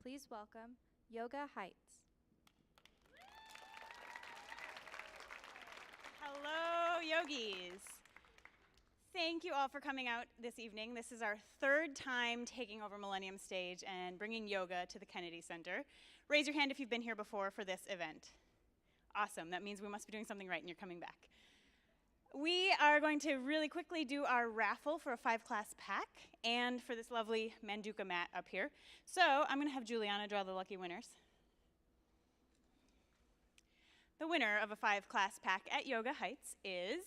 Please welcome Yoga Heights. Hello, yogis. Thank you all for coming out this evening. This is our third time taking over Millennium stage and bringing yoga to the Kennedy Center. Raise your hand if you've been here before for this event. Awesome, that means we must be doing something right and you're coming back. We are going to really quickly do our raffle for a 5-class pack and for this lovely Manduka mat up here. So I'm going to have Juliana draw the lucky winners. The winner of a 5-class pack at Yoga Heights is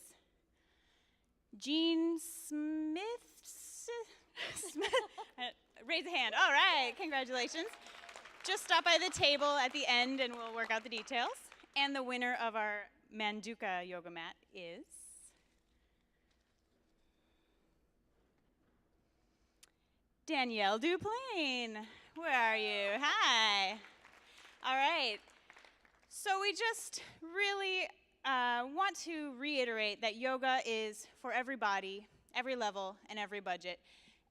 Jean Smith. Raise a hand. All right, congratulations. Just stop by the table at the end and we'll work out the details. And the winner of our Manduka yoga mat is Danielle Duplain. Where are you? Hi. All right. So we just really want to reiterate that yoga is for every body, every level, and every budget.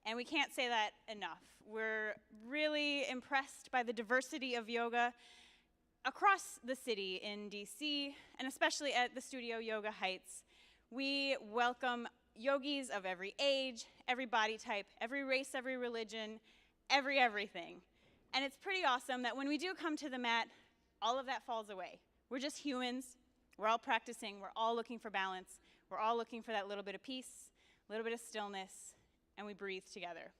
And we can't say that enough. We're really impressed by the diversity of yoga across the city in DC, and especially at the studio Yoga Heights. We welcome yogis of every age, every body type, every race, every religion, everything. And it's pretty awesome that when we do come to the mat, all of that falls away. We're just humans. We're all practicing. We're all looking for balance. We're all looking for that little bit of peace, a little bit of stillness, and we breathe together.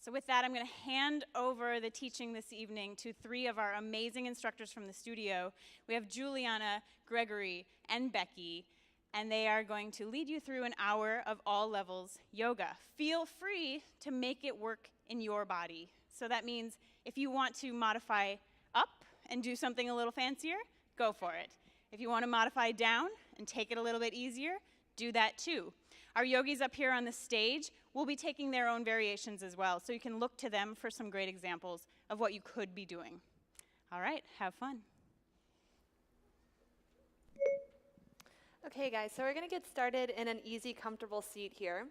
So with that, I'm going to hand over the teaching this evening to 3 of our amazing instructors from the studio. We have Juliana, Gregory, and Becky, and they are going to lead you through an hour of all levels yoga. Feel free to make it work in your body. So that means if you want to modify up and do something a little fancier, go for it. If you want to modify down and take it a little bit easier, do that too. Our yogis up here on the stage will be taking their own variations as well, so you can look to them for some great examples of what you could be doing. All right, have fun. Okay guys, so we're going to get started in an easy, comfortable seat here.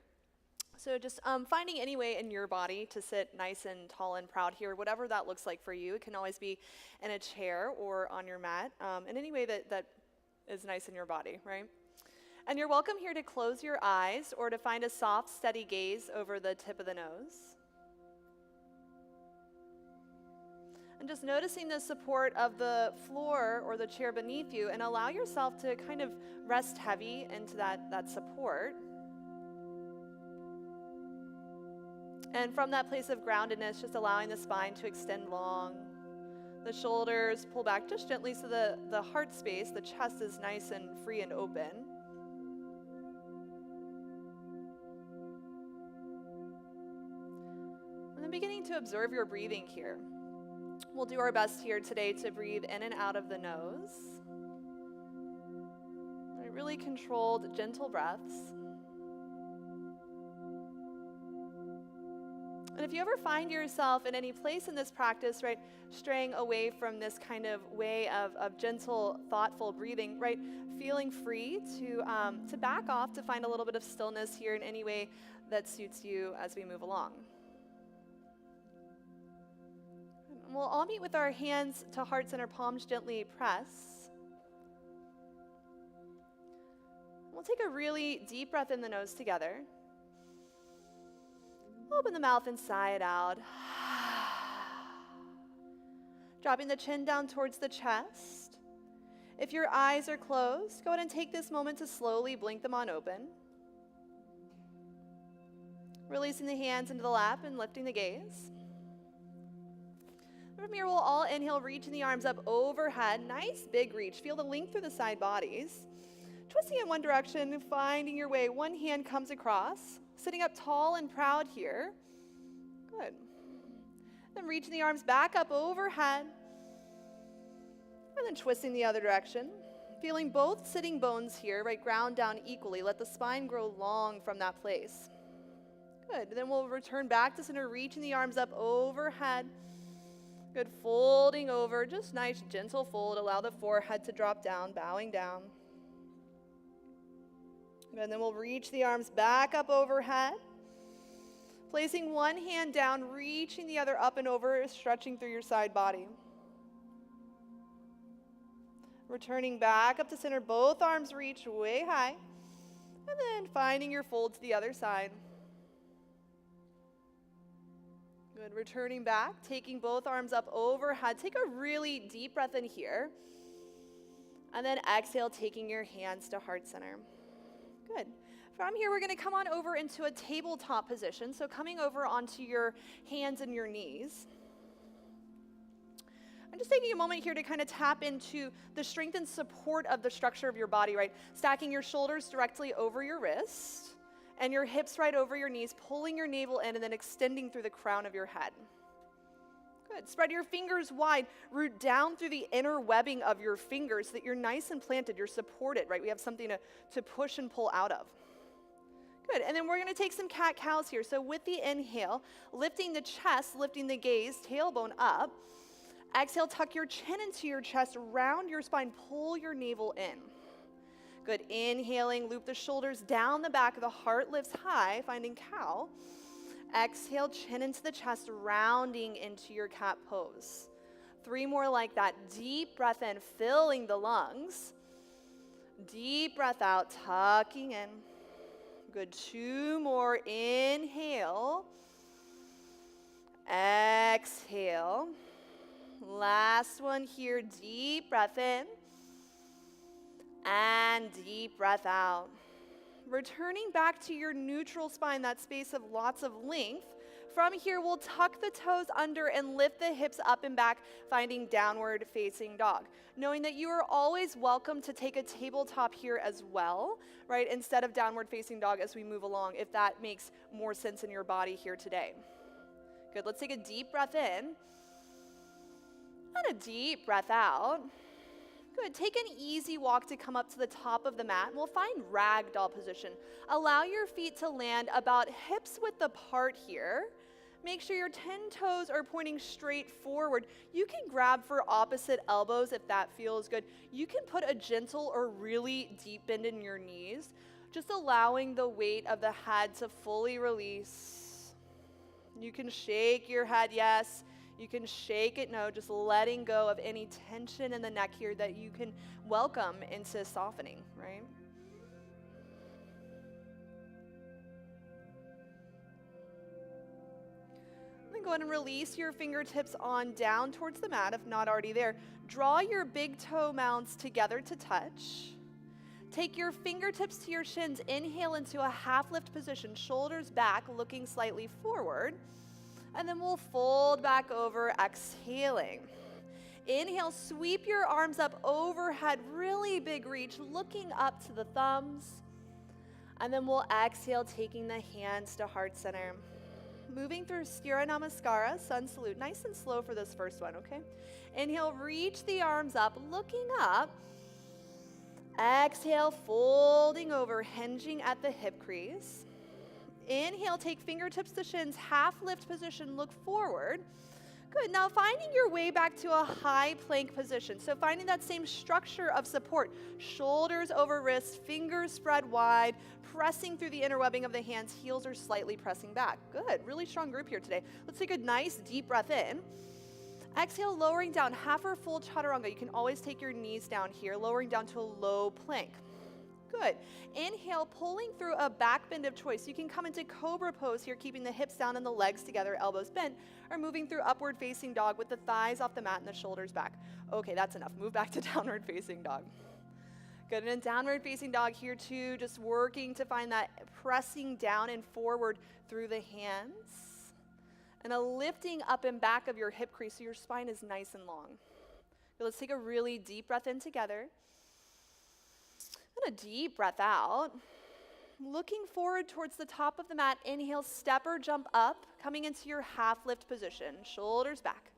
So just finding any way in your body to sit nice and tall and proud here, whatever that looks like for you. It can always be in a chair or on your mat, in any way that is nice in your body, right? And you're welcome here to close your eyes or to find a soft, steady gaze over the tip of the nose. And just noticing the support of the floor or the chair beneath you, and allow yourself to kind of rest heavy into that support. And from that place of groundedness, just allowing the spine to extend long. The shoulders pull back just gently so the heart space, the chest is nice and free and open. And then beginning to observe your breathing here. We'll do our best here today to breathe in and out of the nose. Really controlled, gentle breaths. And if you ever find yourself in any place in this practice, right, straying away from this kind of way of gentle, thoughtful breathing, right, feeling free to back off to find a little bit of stillness here in any way that suits you as we move along. And we'll all meet with our hands to hearts and our palms gently press. We'll take a really deep breath in the nose together. Open the mouth and sigh it out. Dropping the chin down towards the chest. If your eyes are closed, go ahead and take this moment to slowly blink them on open. Releasing the hands into the lap and lifting the gaze. From here, we'll all inhale, reaching the arms up overhead. Nice big reach. Feel the length through the side bodies. Twisting in one direction, finding your way. One hand comes across. Sitting up tall and proud here. Good. Then reaching the arms back up overhead. And then twisting the other direction. Feeling both sitting bones here, right? Ground down equally. Let the spine grow long from that place. Good. Then we'll return back to center, reaching the arms up overhead. Good. Folding over. Just nice, gentle fold. Allow the forehead to drop down, bowing down. And then we'll reach the arms back up overhead. Placing one hand down, reaching the other up and over, stretching through your side body. Returning back up to center, both arms reach way high. And then finding your fold to the other side. Good, returning back, taking both arms up overhead. Take a really deep breath in here. And then exhale, taking your hands to heart center. Good. From here, we're going to come on over into a tabletop position. So coming over onto your hands and your knees. I'm just taking a moment here to kind of tap into the strength and support of the structure of your body, right? Stacking your shoulders directly over your wrist and your hips right over your knees, pulling your navel in and then extending through the crown of your head. Good. Spread your fingers wide, root down through the inner webbing of your fingers so that you're nice and planted, you're supported, right? We have something to push and pull out of. Good, and then we're gonna take some cat-cows here. So with the inhale, lifting the chest, lifting the gaze, tailbone up. Exhale, tuck your chin into your chest, round your spine, pull your navel in. Good, inhaling, loop the shoulders down the back, the heart lifts high, finding cow. Exhale, chin into the chest, rounding into your cat pose. 3 more like that. Deep breath in, filling the lungs. Deep breath out, tucking in. Good, 2 more. Inhale. Exhale. Last one here, deep breath in. And deep breath out. Returning back to your neutral spine, that space of lots of length. From here, we'll tuck the toes under and lift the hips up and back, finding downward facing dog. Knowing that you are always welcome to take a tabletop here as well, right? Instead of downward facing dog as we move along, if that makes more sense in your body here today. Good, let's take a deep breath in. And a deep breath out. Good, take an easy walk to come up to the top of the mat. We'll find ragdoll position. Allow your feet to land about hips width apart here. Make sure your 10 toes are pointing straight forward. You can grab for opposite elbows if that feels good. You can put a gentle or really deep bend in your knees, just allowing the weight of the head to fully release. You can shake your head, yes. You can shake it, no, just letting go of any tension in the neck here that you can welcome into softening, right? Then go ahead and release your fingertips on down towards the mat if not already there. Draw your big toe mounds together to touch. Take your fingertips to your shins. Inhale into a half lift position, shoulders back, looking slightly forward. And then we'll fold back over, exhaling. Inhale, sweep your arms up overhead, really big reach, looking up to the thumbs. And then we'll exhale, taking the hands to heart center. Moving through Sthira Namaskara, Sun Salute, nice and slow for this first one, okay? Inhale, reach the arms up, looking up. Exhale, folding over, hinging at the hip crease. Inhale, take fingertips to shins, half lift position, look forward. Good, now finding your way back to a high plank position. So finding that same structure of support, shoulders over wrists, fingers spread wide, pressing through the inner webbing of the hands, heels are slightly pressing back. Good, really strong group here today. Let's take a nice deep breath in. Exhale, lowering down, half or full chaturanga. You can always take your knees down here, lowering down to a low plank. Good. Inhale, pulling through a back bend of choice. You can come into cobra pose here, keeping the hips down and the legs together, elbows bent, or moving through upward facing dog with the thighs off the mat and the shoulders back. Okay, that's enough. Move back to downward facing dog. Good, and in downward facing dog here too, just working to find that pressing down and forward through the hands. And a lifting up and back of your hip crease so your spine is nice and long. Good, let's take a really deep breath in together. And a deep breath out. Looking forward towards the top of the mat. Inhale, step or jump up, coming into your half lift position, shoulders back.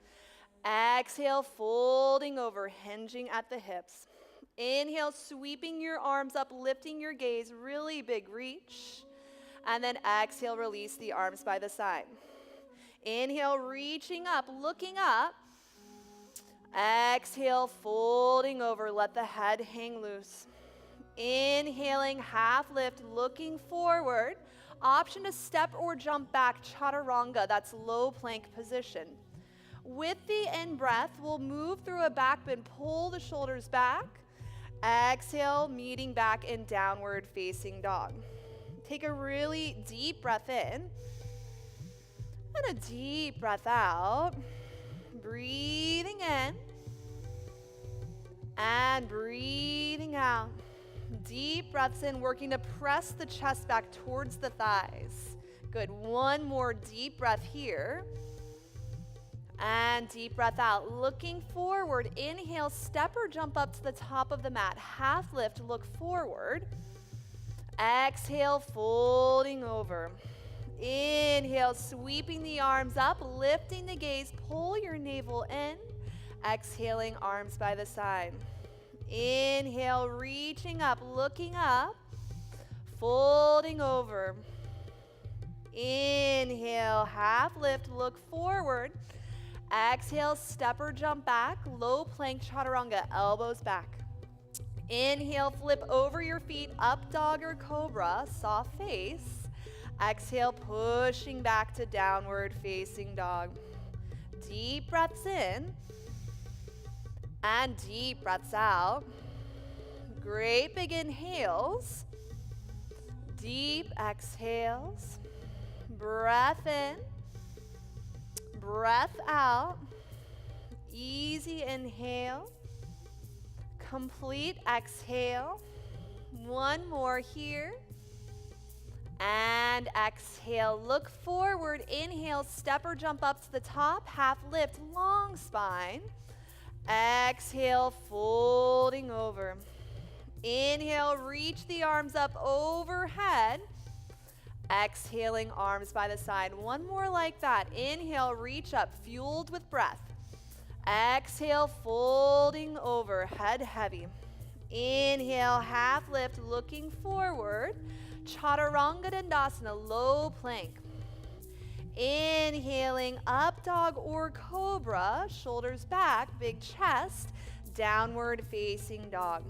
Exhale, folding over, hinging at the hips. Inhale, sweeping your arms up, lifting your gaze, really big reach. And then exhale, release the arms by the side. Inhale, reaching up, looking up. Exhale, folding over, let the head hang loose. Inhaling, half lift, looking forward. Option to step or jump back, chaturanga, that's low plank position. With the in-breath, we'll move through a back bend, pull the shoulders back. Exhale, meeting back in downward facing dog. Take a really deep breath in and a deep breath out. Breathing in and breathing out. Deep breaths in, working to press the chest back towards the thighs. Good. One more deep breath here. And deep breath out. Looking forward. Inhale, step or jump up to the top of the mat. Half lift, look forward. Exhale, folding over. Inhale, sweeping the arms up, lifting the gaze, pull your navel in. Exhaling, arms by the side. Inhale, reaching up, looking up, folding over. Inhale, half lift, look forward. Exhale, step or jump back, low plank chaturanga, elbows back. Inhale, flip over your feet, up dog or cobra, soft face. Exhale, pushing back to downward facing dog. Deep breaths in and deep breaths out. Great big inhales, deep exhales. Breath in, breath out. Easy inhale, complete exhale. One more here. And exhale, look forward. Inhale, step or jump up to the top. Half lift, long spine. Exhale, folding over. Inhale, reach the arms up overhead. Exhaling, arms by the side. One more like that. Inhale, reach up, fueled with breath. Exhale, folding over, head heavy. Inhale, half lift, looking forward. Chaturanga Dandasana, low plank. Inhaling, up dog or cobra, shoulders back, big chest, downward facing dog.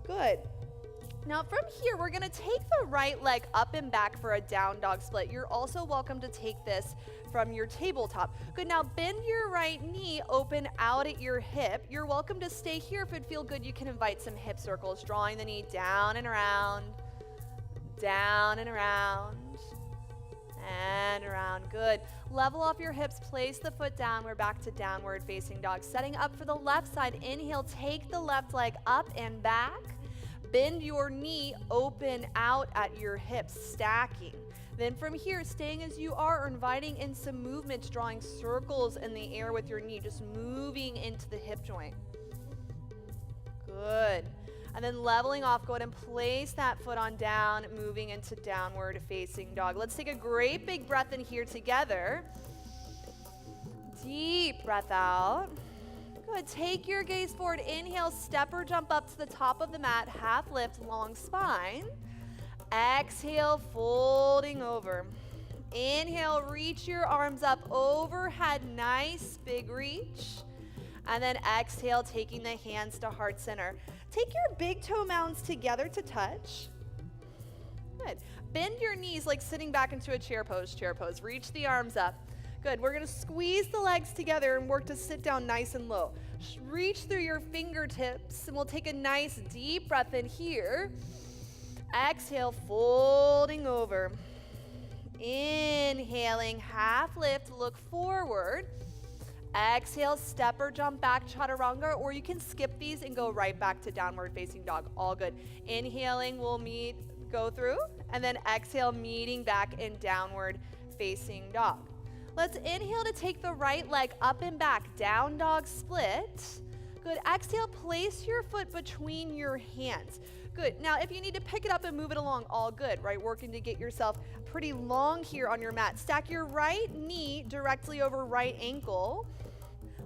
Good. Now from here, we're gonna take the right leg up and back for a down dog split. You're also welcome to take this from your tabletop. Good, now bend your right knee, open out at your hip. You're welcome to stay here. If it feel good, you can invite some hip circles, drawing the knee down and around, down and around, and around. Good. Level off your hips, place the foot down. We're back to downward facing dog. Setting up for the left side. Inhale, take the left leg up and back. Bend your knee, open out at your hips, stacking. Then from here, staying as you are, or inviting in some movements, drawing circles in the air with your knee, just moving into the hip joint. Good. And then leveling off, go ahead and place that foot on down, moving into downward facing dog. Let's take a great big breath in here together. Deep breath out. Good, take your gaze forward. Inhale, step or jump up to the top of the mat, half lift, long spine. Exhale, folding over. Inhale, reach your arms up overhead, nice big reach. And then exhale, taking the hands to heart center. Take your big toe mounds together to touch. Good. Bend your knees like sitting back into a chair pose, chair pose. Reach the arms up. Good. We're going to squeeze the legs together and work to sit down nice and low. Reach through your fingertips, and we'll take a nice deep breath in here. Exhale, folding over. Inhaling, half lift, look forward. Exhale, step or jump back, chaturanga, or you can skip these and go right back to downward facing dog. All good. Inhaling, we'll go through, and then exhale, meeting back in downward facing dog. Let's inhale to take the right leg up and back, down dog split. Good. Exhale, place your foot between your hands. Good. Now, if you need to pick it up and move it along, all good, right? Working to get yourself pretty long here on your mat. Stack your right knee directly over right ankle.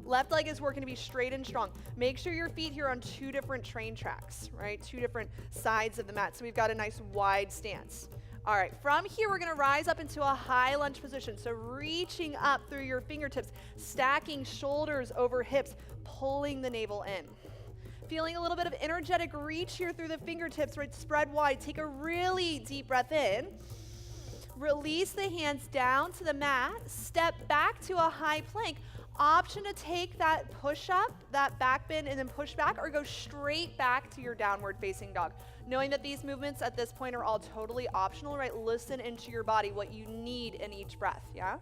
Left leg is working to be straight and strong. Make sure your feet here are on two different train tracks, right? Two different sides of the mat. So we've got a nice wide stance. All right, from here, we're gonna rise up into a high lunge position. So reaching up through your fingertips, stacking shoulders over hips, pulling the navel in. Feeling a little bit of energetic reach here through the fingertips, right? Spread wide. Take a really deep breath in. Release the hands down to the mat. Step back to a high plank. Option to take that push up, that back bend, and then push back, or go straight back to your downward facing dog. Knowing that these movements at this point are all totally optional, right? Listen into your body, what you need in each breath, yeah?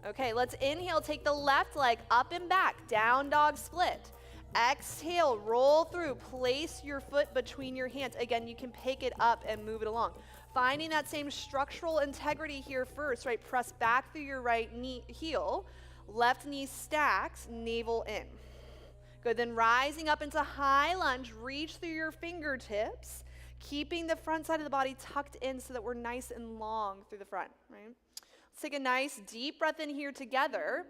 Okay, let's inhale, take the left leg up and back, down dog split. Exhale, roll through, place your foot between your hands. Again, you can pick it up and move it along. Finding that same structural integrity here first, right? Press back through your right knee, heel, left knee stacks, navel in. Good, then rising up into high lunge, reach through your fingertips, keeping the front side of the body tucked in so that we're nice and long through the front, right? Let's take a nice deep breath in here together.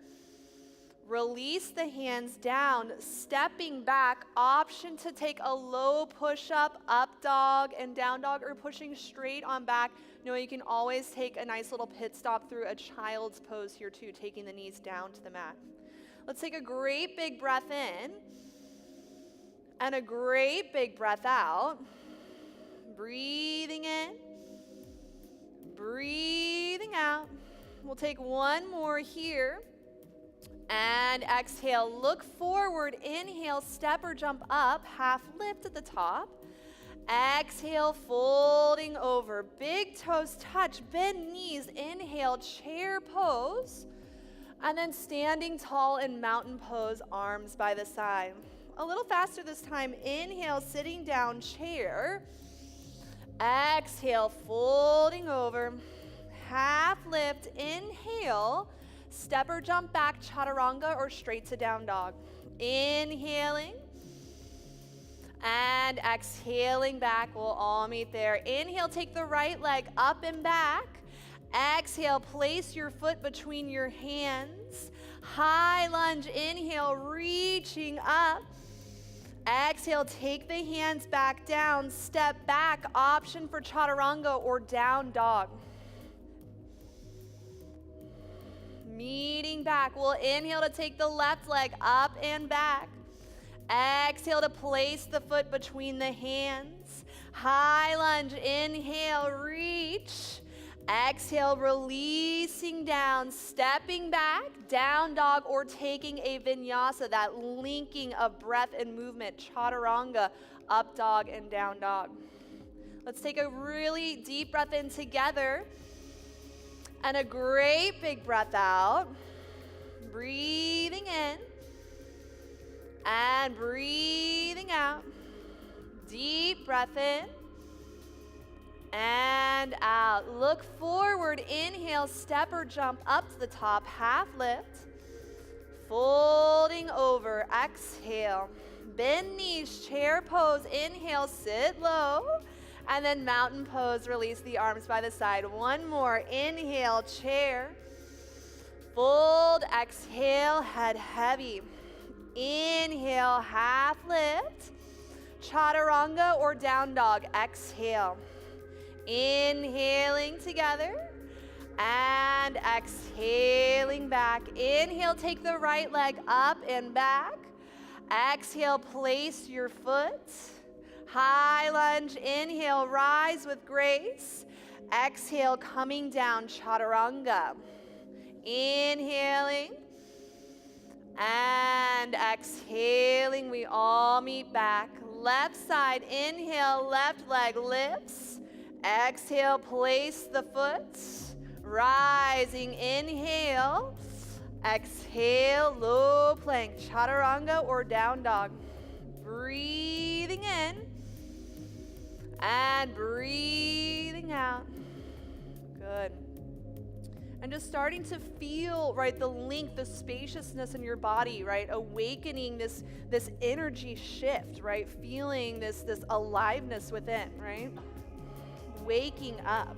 Release the hands down, stepping back. Option to take a low push-up, up dog and down dog, or pushing straight on back. You know, you can always take a nice little pit stop through a child's pose here too, taking the knees down to the mat. Let's take a great big breath in and a great big breath out. Breathing in, breathing out. We'll take one more here. And exhale, look forward, inhale, step or jump up, half lift at the top. Exhale, folding over, big toes touch, bend knees, inhale, chair pose. And then standing tall in mountain pose, arms by the side. A little faster this time, inhale, sitting down, chair. Exhale, folding over, half lift, inhale, step or jump back, chaturanga, or straight to down dog. Inhaling and exhaling back. We'll all meet there. Inhale, take the right leg up and back. Exhale, place your foot between your hands. High lunge, inhale, reaching up. Exhale, take the hands back down, step back, option for chaturanga or down dog. Meeting back, we'll inhale to take the left leg up and back. Exhale to place the foot between the hands. High lunge, inhale, reach. Exhale, releasing down, stepping back, down dog, or taking a vinyasa, that linking of breath and movement, chaturanga, up dog and down dog. Let's take a really deep breath in together and a great big breath out. Breathing in and breathing out. Deep breath in and out. Look forward, inhale, step or jump up to the top, half lift. Folding over, exhale. Bend knees, chair pose, inhale, sit low. And then mountain pose, release the arms by the side. One more, inhale, chair. Fold, exhale, head heavy. Inhale, half lift. Chaturanga or down dog, exhale. Inhaling together and exhaling back. Inhale, take the right leg up and back. Exhale, place your foot. High lunge, inhale, rise with grace. Exhale, coming down, chaturanga. Inhaling and exhaling, we all meet back. Left side, inhale, left leg lifts. Exhale, place the foot. Rising, inhale. Exhale, low plank, chaturanga or down dog. Breathing in and breathing out. Good. And just starting to feel, right, the length, the spaciousness in your body, right? Awakening this energy shift, right? Feeling this aliveness within, right? Waking up.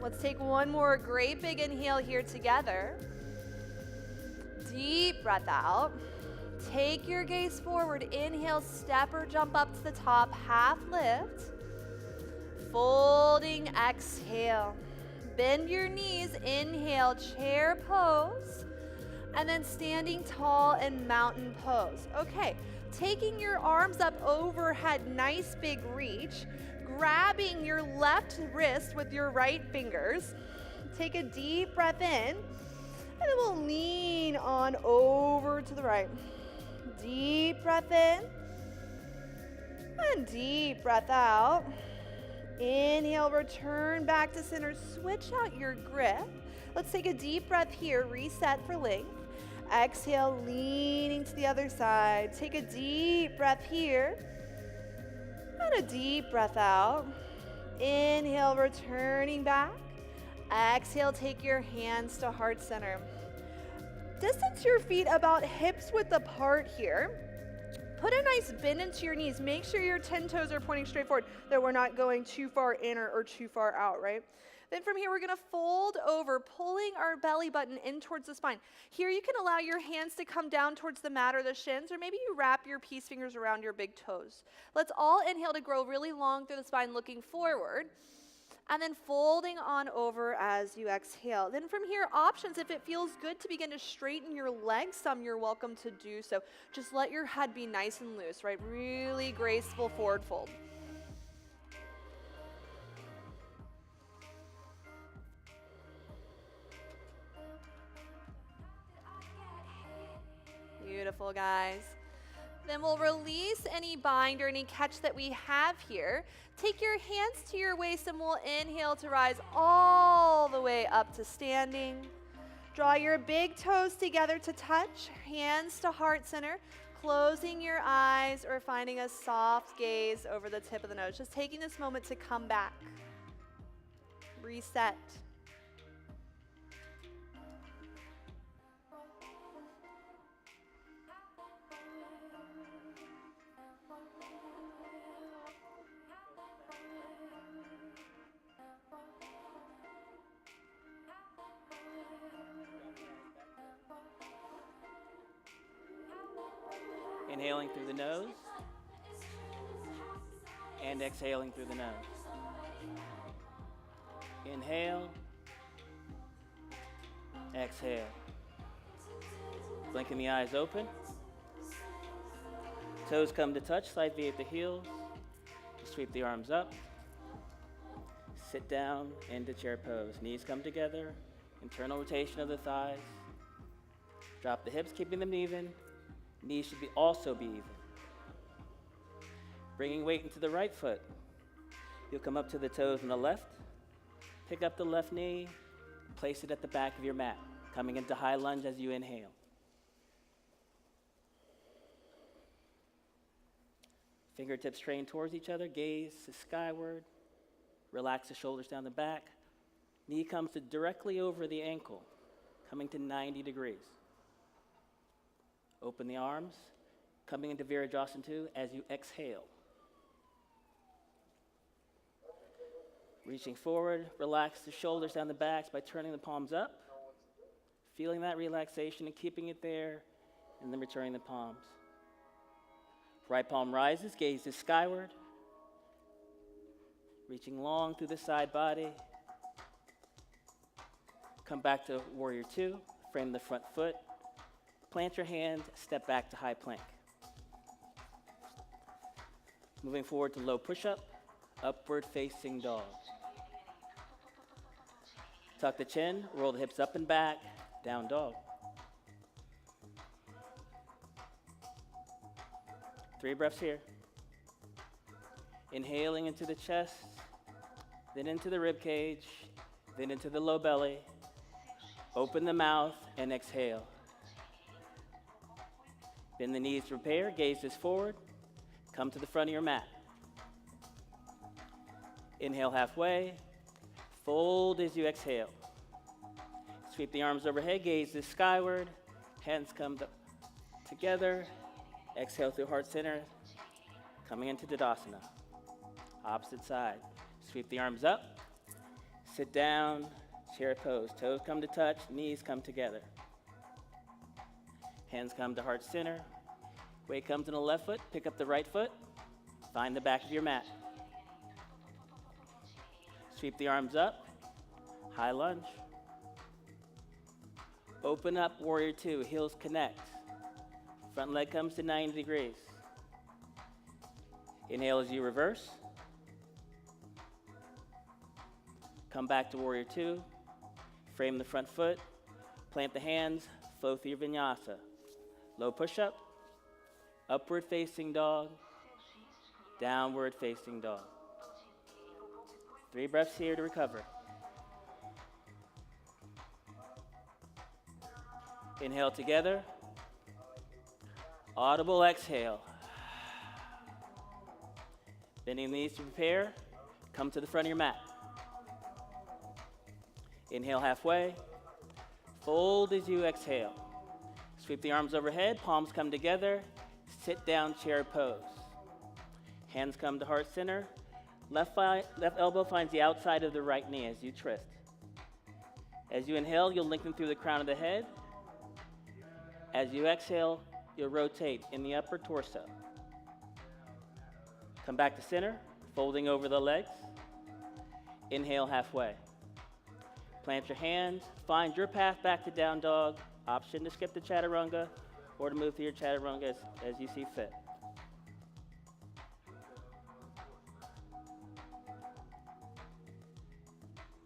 Let's take one more great big inhale here together. Deep breath out. Take your gaze forward. Inhale, step or jump up to the top, half lift. Folding, exhale. Bend your knees, inhale, chair pose. And then standing tall in mountain pose. Okay, taking your arms up overhead, nice big reach. grabbing your left wrist with your right fingers. Take a deep breath in, and then we'll lean on over to the right. Deep breath in, and deep breath out. Inhale, return back to center. Switch out your grip. Let's take a deep breath here, reset for length. Exhale, leaning to the other side. Take a deep breath here, and a deep breath out. Inhale, returning back. Exhale, take your hands to heart center. Distance your feet about hips width apart here. Put a nice bend into your knees. Make sure your 10 toes are pointing straight forward, that we're not going too far in or too far out, right? Then from here, we're gonna fold over, pulling our belly button in towards the spine. Here, you can allow your hands to come down towards the mat or the shins, or maybe you wrap your peace fingers around your big toes. Let's all inhale to grow really long through the spine, looking forward, and then folding on over as you exhale. Then from here, options. If it feels good to begin to straighten your legs some, you're welcome to do so. Just let your head be nice and loose, right? Really graceful forward fold. Beautiful, guys. Then we'll release any bind or any catch that we have here. Take your hands to your waist and we'll inhale to rise all the way up to standing. Draw your big toes together to touch, hands to heart center, closing your eyes or finding a soft gaze over the tip of the nose. Just taking this moment to come back. Reset. Inhaling through the nose and exhaling through the nose. Inhale, exhale. Blinking the eyes open. Toes come to touch, slide V at the heels. Sweep the arms up. Sit down into chair pose. Knees come together. Internal rotation of the thighs. Drop the hips, keeping them even. Knees should also be even. Bringing weight into the right foot. You'll come up to the toes on the left. Pick up the left knee. Place it at the back of your mat. Coming into high lunge as you inhale. Fingertips train towards each other. Gaze to skyward. Relax the shoulders down the back. Knee comes to directly over the ankle, coming to 90 degrees. Open the arms, coming into Virajasana 2 as you exhale. Reaching forward, relax the shoulders down the backs by turning the palms up, feeling that relaxation and keeping it there, and then returning the palms. Right palm rises, gaze is skyward. Reaching long through the side body. Come back to Warrior 2, frame the front foot. Plant your hand, step back to high plank. Moving forward to low push-up, upward facing dog. Tuck the chin, roll the hips up and back, down dog. 3 breaths here. Inhaling into the chest, then into the rib cage, then into the low belly. Open the mouth and exhale. Bend the knees to prepare, gaze is forward. Come to the front of your mat. Inhale halfway. Fold as you exhale. Sweep the arms overhead, gaze is skyward. Hands come together. Exhale through heart center. Coming into Tadasana. Opposite side. Sweep the arms up. Sit down. Chair pose. Toes come to touch. Knees come together. Hands come to heart center. Weight comes in the left foot. Pick up the right foot. Find the back of your mat. Sweep the arms up. High lunge. Open up Warrior 2. Heels connect. Front leg comes to 90 degrees. Inhale as you reverse. Come back to warrior two. Frame the front foot. Plant the hands. Flow through your vinyasa. Low push-up. Upward facing dog. Downward facing dog. 3 breaths here to recover. Inhale together. Audible exhale. Bending the knees to prepare. Come to the front of your mat. Inhale halfway. Fold as you exhale. Sweep the arms overhead. Palms come together. Sit down chair pose. Hands come to heart center. Left elbow finds the outside of the right knee as you twist. As you inhale, you'll lengthen through the crown of the head. As you exhale, you'll rotate in the upper torso. Come back to center, folding over the legs. Inhale halfway. Plant your hands. Find your path back to down dog. Option to skip the chaturanga or to move through your chaturanga as you see fit.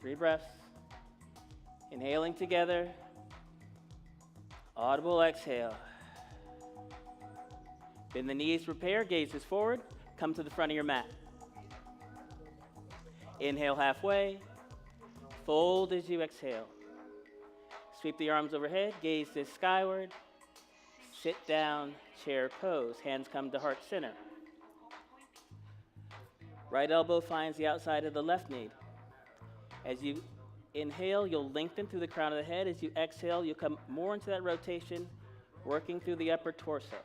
Three breaths. Inhaling together. Audible exhale. Bend the knees, prepare, gazes forward. Come to the front of your mat. Inhale halfway. Fold as you exhale. Sweep the arms overhead, gaze this skyward. Sit down, chair pose. Hands come to heart center. Right elbow finds the outside of the left knee. As you inhale, you'll lengthen through the crown of the head. As you exhale, you'll come more into that rotation, working through the upper torso.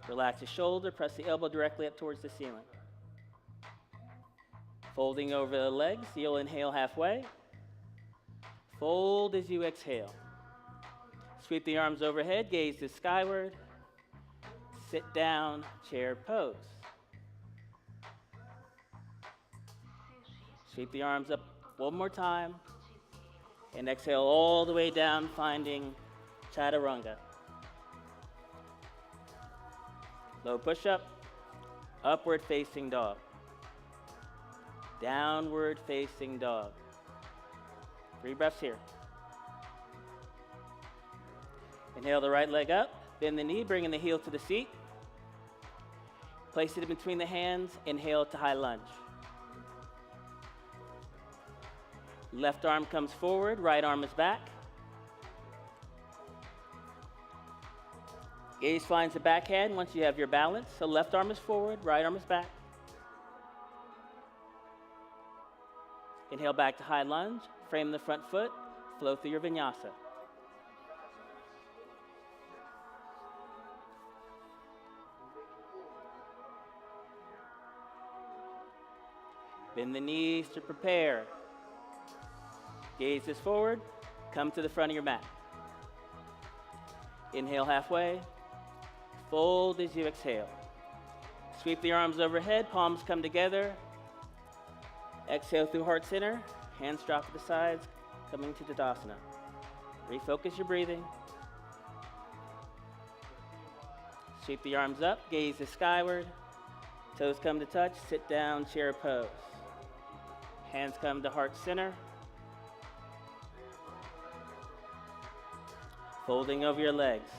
Relax the shoulder, press the elbow directly up towards the ceiling. Folding over the legs, you'll inhale halfway. Fold as you exhale. Sweep the arms overhead, gaze to skyward. Sit down, chair pose. Sweep the arms up one more time. And exhale all the way down, finding chaturanga. Low push-up, upward facing dog. Downward facing dog. 3 breaths here. Inhale the right leg up, bend the knee, bringing the heel to the seat. Place it in between the hands, inhale to high lunge. Left arm comes forward, right arm is back. Gaze finds the backhand once you have your balance. So left arm is forward, right arm is back. Inhale back to high lunge. Frame the front foot. Flow through your vinyasa. Bend the knees to prepare. Gaze is forward. Come to the front of your mat. Inhale halfway. Fold as you exhale. Sweep the arms overhead, palms come together. Exhale through heart center, hands drop to the sides, coming to Tadasana. Refocus your breathing. Sweep the arms up, gaze to skyward. Toes come to touch, sit down, chair pose. Hands come to heart center. Folding over your legs.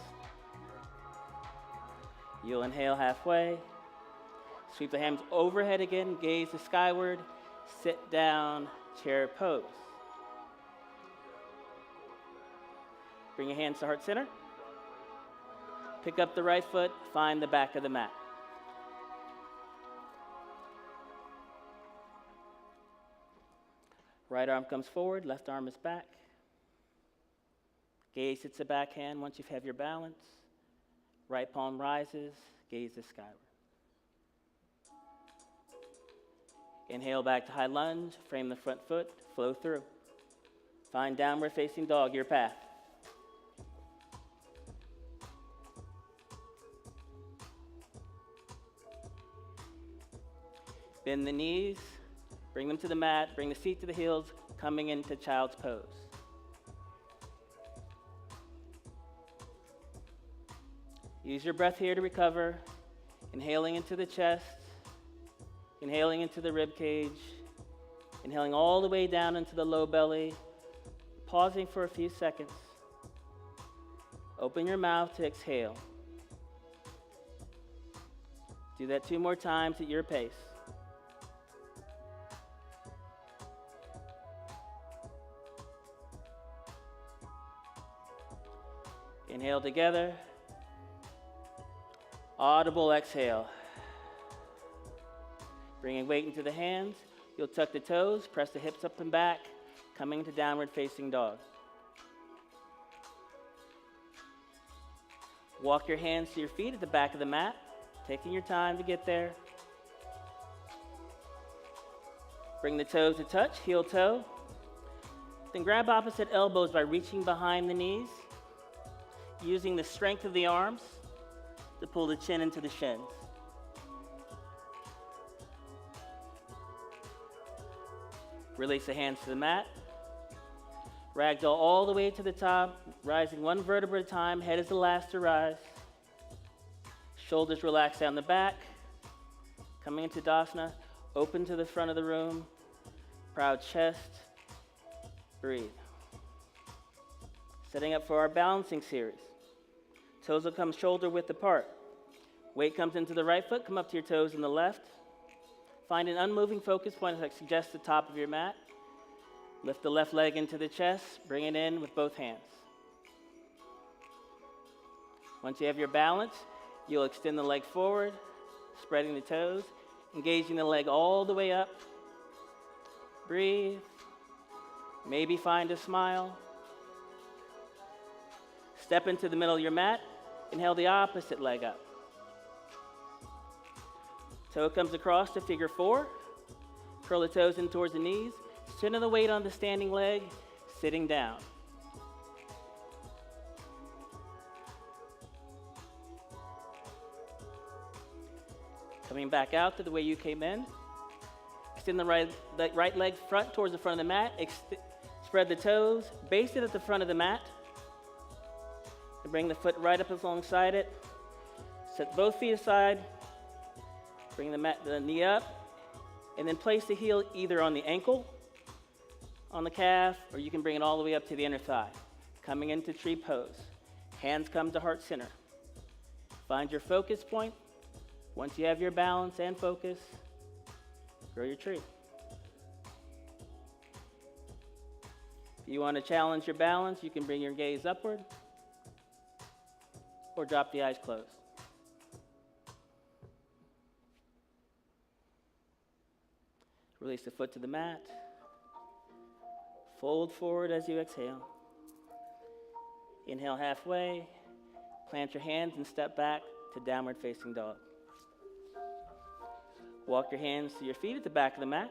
You'll inhale halfway. Sweep the hands overhead again, gaze to skyward. Sit down, chair pose. Bring your hands to heart center. Pick up the right foot, find the back of the mat. Right arm comes forward, left arm is back. Gaze hits the backhand once you have your balance. Right palm rises, gaze to skyward. Inhale back to high lunge, frame the front foot, flow through. Find downward facing dog, your path. Bend the knees, bring them to the mat, bring the feet to the heels, coming into child's pose. Use your breath here to recover, inhaling into the chest, inhaling into the rib cage, Inhaling all the way down into the low belly, pausing for a few seconds. Open your mouth to exhale. Do that 2 more times at your pace. Inhale together. Audible exhale. Bringing weight into the hands. You'll tuck the toes, press the hips up and back, coming to downward facing dog. Walk your hands to your feet at the back of the mat, taking your time to get there. Bring the toes to touch, heel toe. Then grab opposite elbows by reaching behind the knees, using the strength of the arms to pull the chin into the shins. Release the hands to the mat. Ragdoll all the way to the top, rising 1 vertebra at a time. Head is the last to rise. Shoulders relax down the back. Coming into Dasana, open to the front of the room. Proud chest. Breathe. Setting up for our balancing series. Toes will come shoulder width apart. Weight comes into the right foot, come up to your toes in the left. Find an unmoving focus point that suggests the top of your mat. Lift the left leg into the chest, bring it in with both hands. Once you have your balance, you'll extend the leg forward, spreading the toes, engaging the leg all the way up. Breathe. Maybe find a smile. Step into the middle of your mat. Inhale the opposite leg up. Toe comes across to figure 4. Curl the toes in towards the knees. Center the weight on the standing leg, sitting down. Coming back out to the way you came in. Extend the right leg front towards the front of the mat. Spread the toes, base it at the front of the mat. And bring the foot right up alongside it. Set both feet aside. Bring the knee up. And then place the heel either on the ankle, on the calf, or you can bring it all the way up to the inner thigh. Coming into tree pose. Hands come to heart center. Find your focus point. Once you have your balance and focus, grow your tree. If you want to challenge your balance, you can bring your gaze upward or drop the eyes closed. Release the foot to the mat. Fold forward as you exhale. Inhale halfway. Plant your hands and step back to downward facing dog. Walk your hands to your feet at the back of the mat.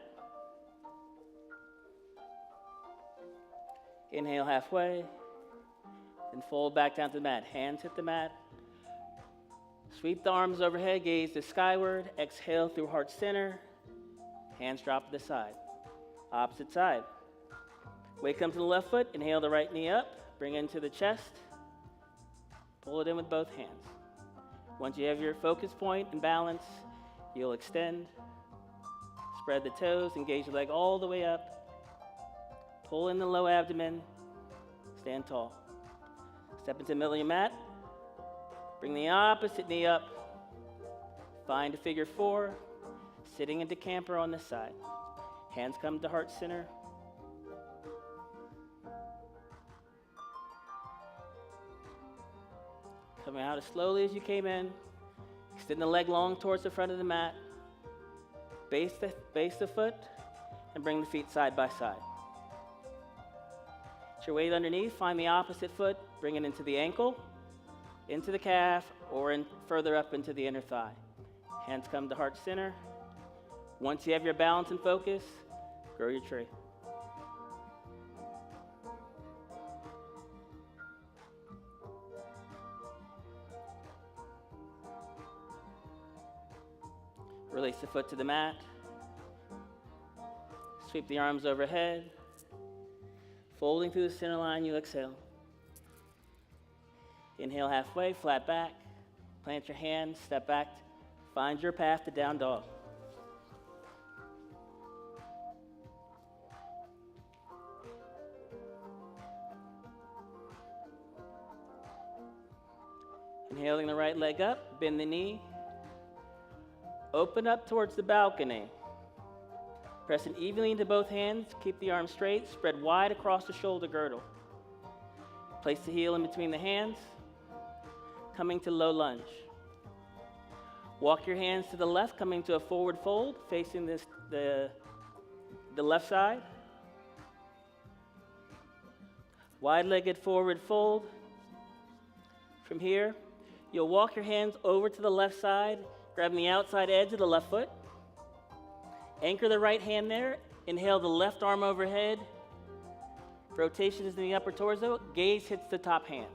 Inhale halfway. Then fold back down to the mat. Hands hit the mat. Sweep the arms overhead, gaze to skyward. Exhale through heart center. Hands drop to the side. Opposite side. Weight comes to the left foot. Inhale the right knee up. Bring it into the chest. Pull it in with both hands. Once you have your focus point and balance, you'll extend. Spread the toes. Engage the leg all the way up. Pull in the low abdomen. Stand tall. Step into the middle of your mat. Bring the opposite knee up. Find a figure 4. Sitting into camper on this side. Hands come to heart center. Coming out as slowly as you came in. Extend the leg long towards the front of the mat. Base the foot and bring the feet side by side. Get your weight underneath. Find the opposite foot. Bring it into the ankle, into the calf, or further up into the inner thigh. Hands come to heart center. Once you have your balance and focus, grow your tree. Release the foot to the mat. Sweep the arms overhead. Folding through the center line, you exhale. Inhale halfway, flat back. Plant your hands, step back. Find your path to down dog. Inhaling the right leg up, bend the knee. Open up towards the balcony. Pressing evenly into both hands, keep the arms straight, spread wide across the shoulder girdle. Place the heel in between the hands, coming to low lunge. Walk your hands to the left, coming to a forward fold, facing the left side. Wide-legged forward fold. From here, you'll walk your hands over to the left side, grabbing the outside edge of the left foot. Anchor the right hand there. Inhale the left arm overhead. Rotations in the upper torso. Gaze hits the top hand.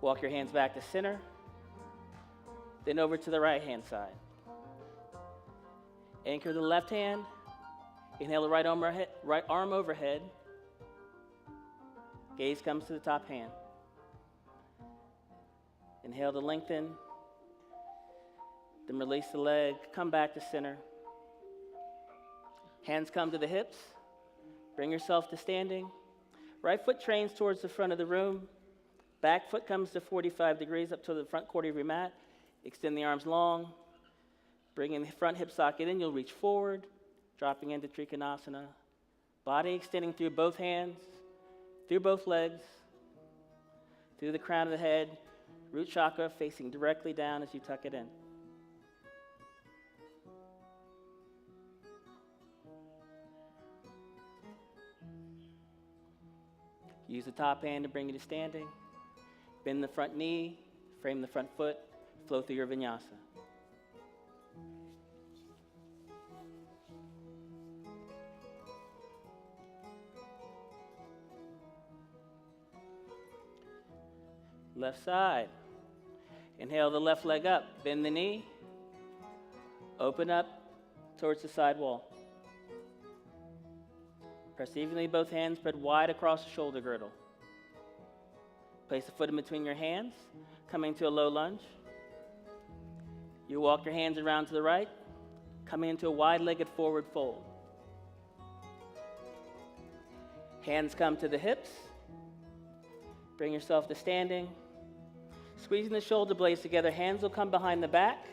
Walk your hands back to center. Then over to the right hand side. Anchor the left hand. Inhale the right arm overhead. Gaze comes to the top hand. Inhale to lengthen. Then release the leg. Come back to center. Hands come to the hips. Bring yourself to standing. Right foot trains towards the front of the room. Back foot comes to 45 degrees up to the front quarter of your mat. Extend the arms long. Bringing the front hip socket in, you'll reach forward, dropping into Trikonasana. Body extending through both hands, through both legs, through the crown of the head, root chakra facing directly down as you tuck it in. Use the top hand to bring you to standing. Bend the front knee, frame the front foot, flow through your vinyasa. Left side. Inhale the left leg up, bend the knee, open up towards the side wall. Press evenly both hands, spread wide across the shoulder girdle. Place the foot in between your hands, coming to a low lunge. You walk your hands around to the right, coming into a wide-legged forward fold. Hands come to the hips. Bring yourself to standing. Squeezing the shoulder blades together, hands will come behind the back.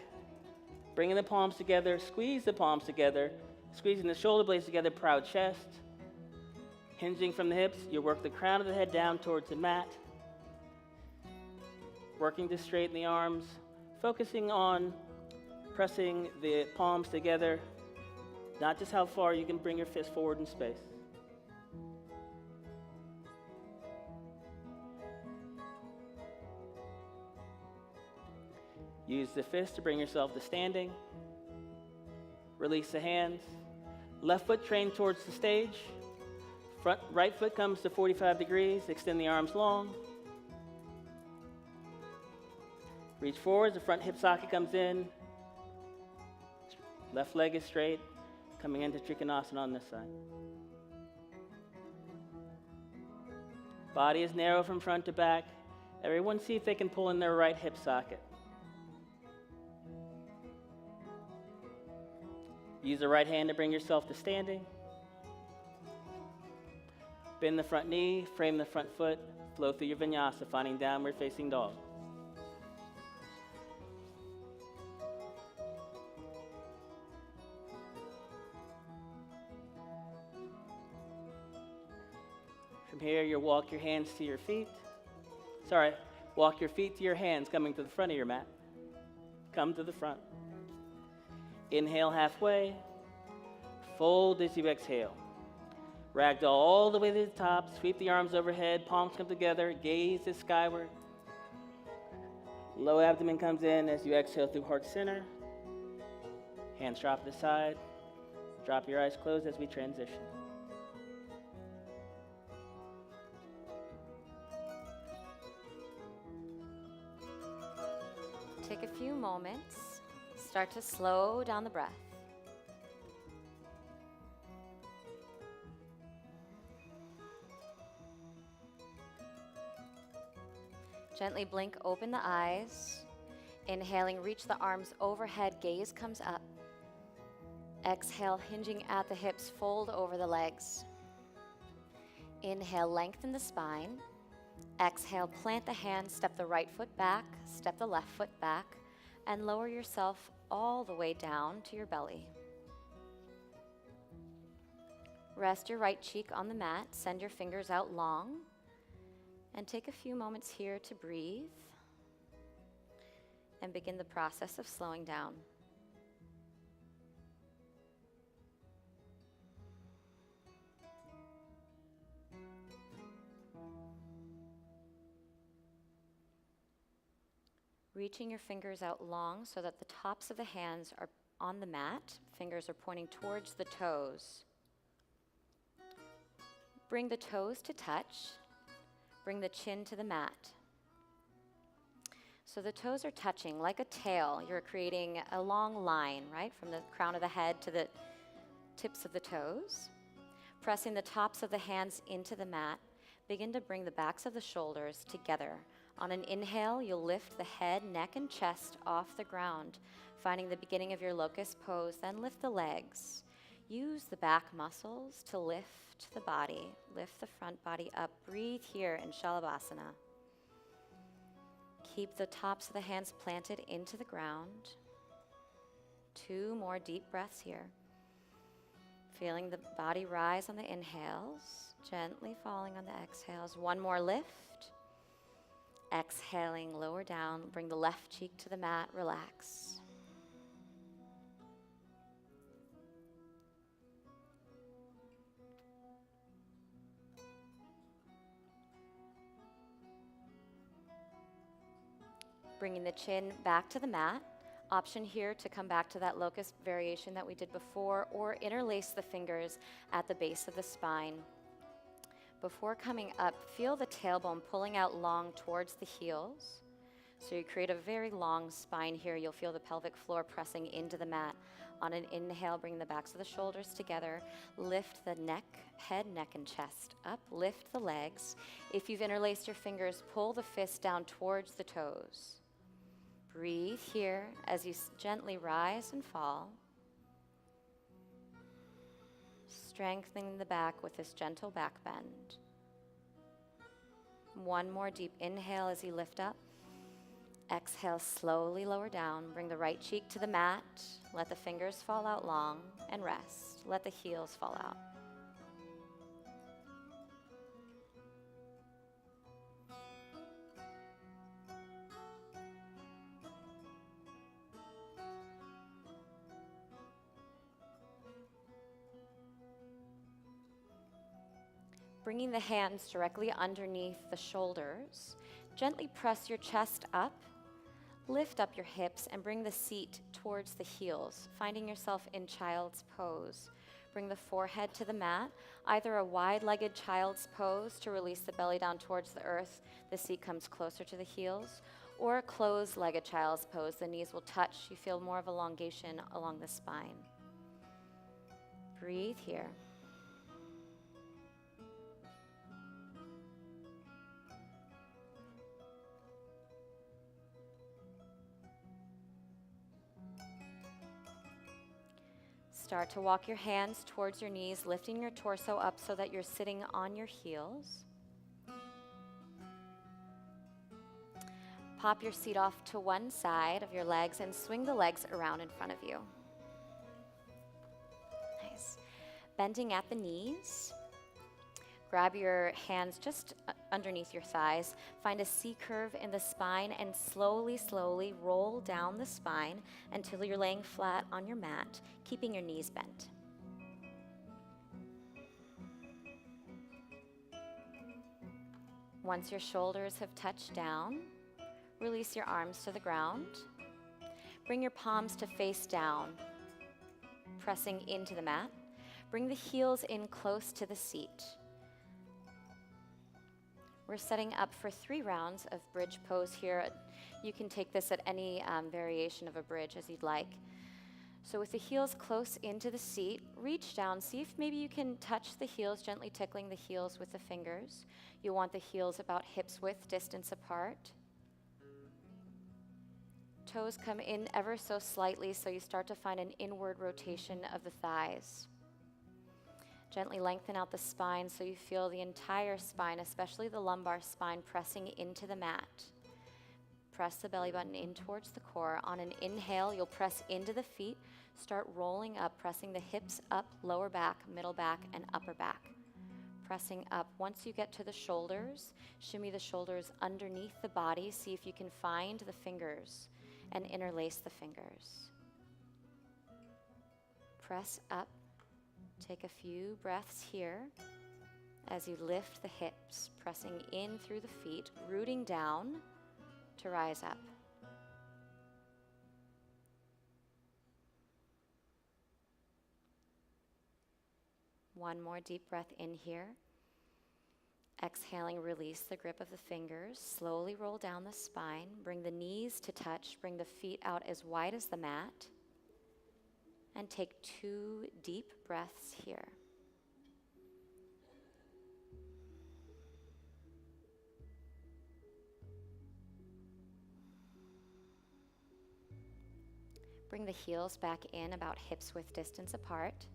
Bringing the palms together, squeeze the palms together. Squeezing the shoulder blades together, proud chest. Hinging from the hips, you work the crown of the head down towards the mat. Working to straighten the arms, focusing on pressing the palms together, not just how far you can bring your fist forward in space. Use the fist to bring yourself to standing. Release the hands. Left foot train towards the stage. Right foot comes to 45 degrees. Extend the arms long. Reach forward. The front hip socket comes in. Left leg is straight. Coming into Trikonasana on this side. Body is narrow from front to back. Everyone see if they can pull in their right hip socket. Use the right hand to bring yourself to standing. Bend the front knee, frame the front foot, flow through your vinyasa, finding downward facing dog. From here, you'll walk your hands to your feet. Walk your feet to your hands, coming to the front of your mat. Come to the front. Inhale halfway. Fold as you exhale. Ragdoll all the way to the top. Sweep the arms overhead. Palms come together. Gaze is skyward. Low abdomen comes in as you exhale through heart center. Hands drop to the side. Drop your eyes closed as we transition. Take a few moments. Start to slow down the breath. Gently blink open the eyes. Inhaling, reach the arms overhead, gaze comes up. Exhale, hinging at the hips, fold over the legs. Inhale, lengthen the spine. Exhale, plant the hand, step the right foot back, step the left foot back, and lower yourself all the way down to your belly. Rest your right cheek on the mat, send your fingers out long, and take a few moments here to breathe and begin the process of slowing down. Reaching your fingers out long so that the tops of the hands are on the mat. Fingers are pointing towards the toes. Bring the toes to touch. Bring the chin to the mat. So the toes are touching like a tail. You're creating a long line, right? From the crown of the head to the tips of the toes. Pressing the tops of the hands into the mat. Begin to bring the backs of the shoulders together. On an inhale, you'll lift the head, neck, and chest off the ground, finding the beginning of your locust pose, then lift the legs. Use the back muscles to lift the body. Lift the front body up. Breathe here in Shalabhasana. Keep the tops of the hands planted into the ground. 2 more deep breaths here. Feeling the body rise on the inhales, gently falling on the exhales. 1 more lift. Exhaling, lower down, bring the left cheek to the mat, relax. Bringing the chin back to the mat. Option here to come back to that locust variation that we did before, or interlace the fingers at the base of the spine. Before coming up, feel the tailbone pulling out long towards the heels. So you create a very long spine here. You'll feel the pelvic floor pressing into the mat. On an inhale, bring the backs of the shoulders together. Lift the neck, head, neck, and chest up. Lift the legs. If you've interlaced your fingers, pull the fist down towards the toes. Breathe here as you gently rise and fall. Strengthening the back with this gentle back bend. 1 more deep inhale as you lift up. Exhale, slowly lower down. Bring the right cheek to the mat. Let the fingers fall out long and rest. Let the heels fall out. Bringing the hands directly underneath the shoulders, gently press your chest up, lift up your hips, and bring the seat towards the heels, finding yourself in child's pose. Bring the forehead to the mat, either a wide-legged child's pose to release the belly down towards the earth, the seat comes closer to the heels, or a closed-legged child's pose, the knees will touch, you feel more of elongation along the spine. Breathe here. Start to walk your hands towards your knees, lifting your torso up so that you're sitting on your heels. Pop your seat off to one side of your legs and swing the legs around in front of you. Nice. Bending at the knees. Grab your hands just underneath your thighs. Find a C curve in the spine and slowly, slowly roll down the spine until you're laying flat on your mat, keeping your knees bent. Once your shoulders have touched down, release your arms to the ground. Bring your palms to face down, pressing into the mat. Bring the heels in close to the seat. We're setting up for 3 rounds of bridge pose here. You can take this at any variation of a bridge as you'd like. So with the heels close into the seat, reach down. See if maybe you can touch the heels, gently tickling the heels with the fingers. You'll want the heels about hips width distance apart. Toes come in ever so slightly, so you start to find an inward rotation of the thighs. Gently lengthen out the spine so you feel the entire spine, especially the lumbar spine, pressing into the mat. Press the belly button in towards the core. On an inhale, you'll press into the feet. Start rolling up, pressing the hips up, lower back, middle back, and upper back. Pressing up. Once you get to the shoulders, shimmy the shoulders underneath the body. See if you can find the fingers and interlace the fingers. Press up. Take a few breaths here as you lift the hips, pressing in through the feet, rooting down to rise up. One more deep breath in here. Exhaling, release the grip of the fingers. Slowly roll down the spine. Bring the knees to touch. Bring the feet out as wide as the mat. And take 2 deep breaths here. Bring the heels back in about hips width distance apart.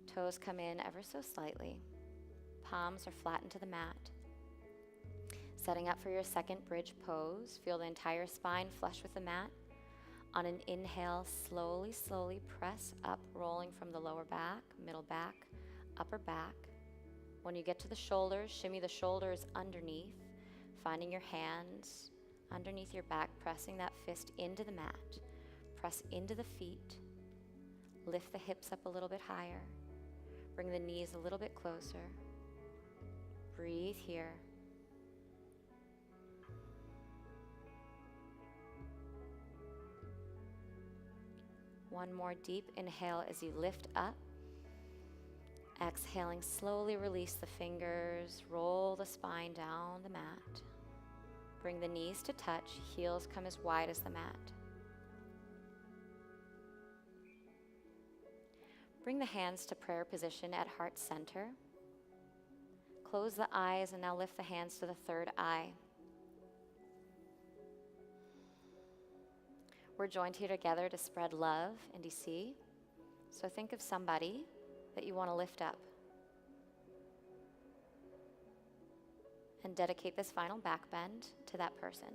Toes come in ever so slightly. Palms are flattened to the mat. Setting up for your second bridge pose. Feel the entire spine flush with the mat. On an inhale, slowly, slowly press up, rolling from the lower back, middle back, upper back. When you get to the shoulders, shimmy the shoulders underneath, finding your hands underneath your back, pressing that fist into the mat. Press into the feet. Lift the hips up a little bit higher. Bring the knees a little bit closer. Breathe here. One more deep inhale as you lift up. Exhaling, slowly release the fingers. Roll the spine down the mat. Bring the knees to touch. Heels come as wide as the mat. Bring the hands to prayer position at heart center. Close the eyes and now lift the hands to the third eye. We're joined here together to spread love in DC. So think of somebody that you want to lift up. And dedicate this final back bend to that person.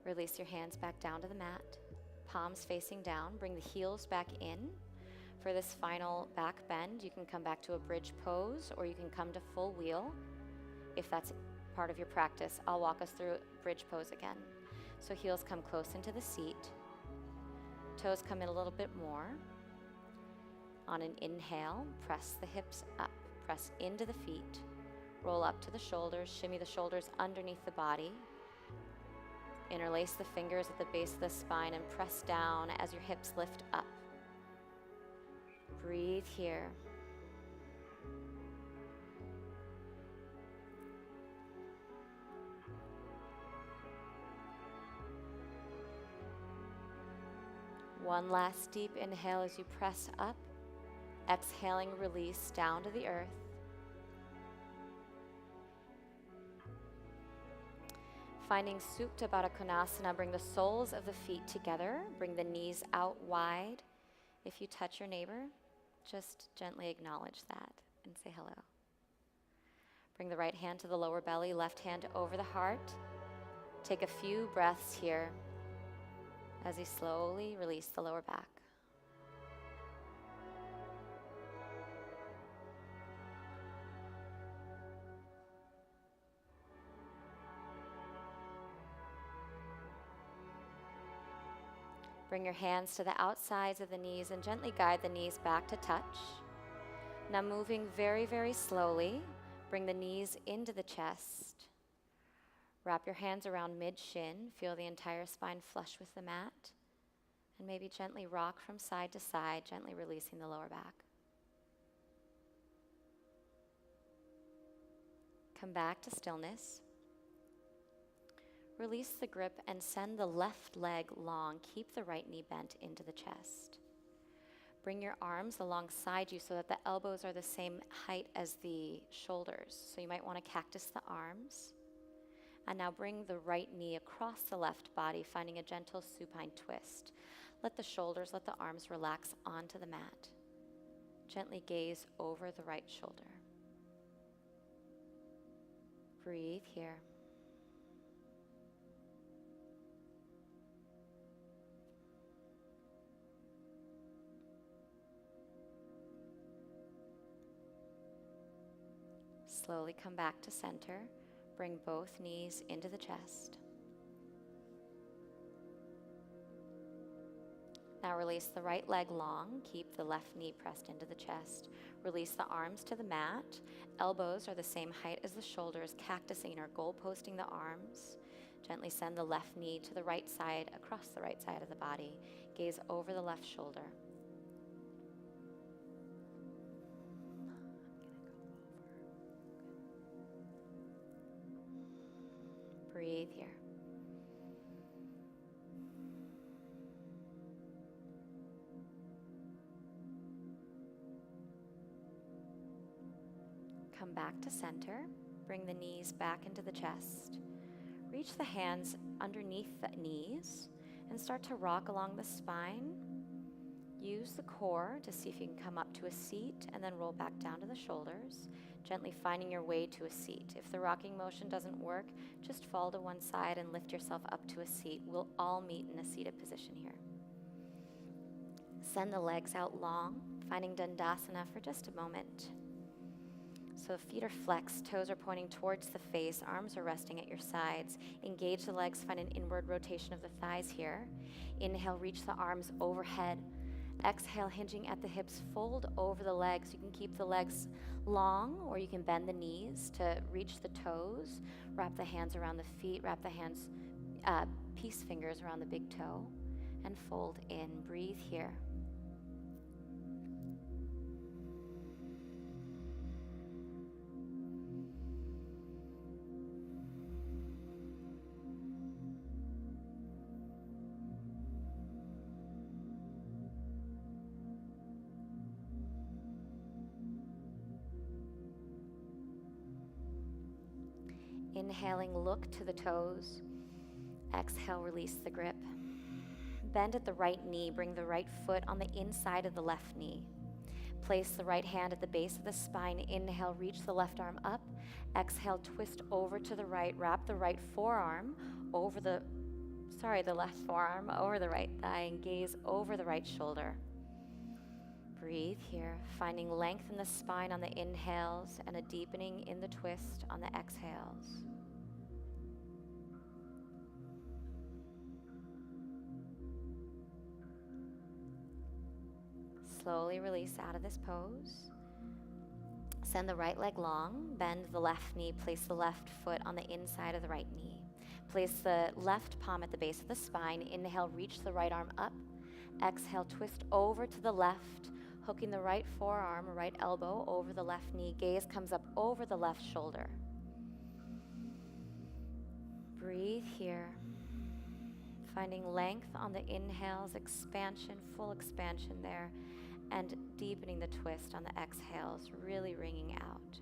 Release your hands back down to the mat. Palms facing down. Bring the heels back in. For this final back bend, you can come back to a bridge pose or you can come to full wheel. If that's part of your practice, I'll walk us through bridge pose again. So heels come close into the seat. Toes come in a little bit more. On an inhale, press the hips up. Press into the feet. Roll up to the shoulders. Shimmy the shoulders underneath the body. Interlace the fingers at the base of the spine and press down as your hips lift up. Breathe here. One last deep inhale as you press up. Exhaling, release down to the earth. Finding Supta Baddha Konasana, bring the soles of the feet together. Bring the knees out wide. If you touch your neighbor, just gently acknowledge that and say hello. Bring the right hand to the lower belly, left hand over the heart. Take a few breaths here as you slowly release the lower back. Bring your hands to the outsides of the knees and gently guide the knees back to touch. Now moving very, very slowly, bring the knees into the chest. Wrap your hands around mid-shin. Feel the entire spine flush with the mat. And maybe gently rock from side to side, gently releasing the lower back. Come back to stillness. Release the grip and send the left leg long. Keep the right knee bent into the chest. Bring your arms alongside you so that the elbows are the same height as the shoulders. So you might want to cactus the arms. And now bring the right knee across the left body, finding a gentle supine twist. Let the shoulders, let the arms relax onto the mat. Gently gaze over the right shoulder. Breathe here. Slowly come back to center. Bring both knees into the chest. Now release the right leg long. Keep the left knee pressed into the chest. Release the arms to the mat. Elbows are the same height as the shoulders, cactusing or goalposting the arms. Gently send the left knee to the right side, across the right side of the body. Gaze over the left shoulder. Breathe here. Come back to center. Bring the knees back into the chest. Reach the hands underneath the knees and start to rock along the spine. Use the core to see if you can come up to a seat and then roll back down to the shoulders, gently finding your way to a seat. If the rocking motion doesn't work, just fall to one side and lift yourself up to a seat. We'll all meet in a seated position here. Send the legs out long, finding Dandasana for just a moment. So feet are flexed, toes are pointing towards the face, arms are resting at your sides. Engage the legs, find an inward rotation of the thighs here. Inhale, reach the arms overhead. Exhale, hinging at the hips, fold over the legs. You can keep the legs long or you can bend the knees to reach the toes. Wrap the hands around the feet, wrap the hands, peace fingers around the big toe, and fold in. Breathe here. Inhaling, look to the toes. Exhale, release the grip. Bend at the right knee. Bring the right foot on the inside of the left knee. Place the right hand at the base of the spine. Inhale, reach the left arm up. Exhale, twist over to the right. Wrap the right forearm over the left forearm over the right thigh and gaze over the right shoulder. Breathe here, finding length in the spine on the inhales and a deepening in the twist on the exhales. Slowly release out of this pose. Send the right leg long, bend the left knee, place the left foot on the inside of the right knee. Place the left palm at the base of the spine. Inhale, reach the right arm up. Exhale, twist over to the left, hooking the right forearm or right elbow over the left knee. Gaze comes up over the left shoulder. Breathe here. Finding length on the inhales, expansion, full expansion there, and deepening the twist on the exhales, really ringing out.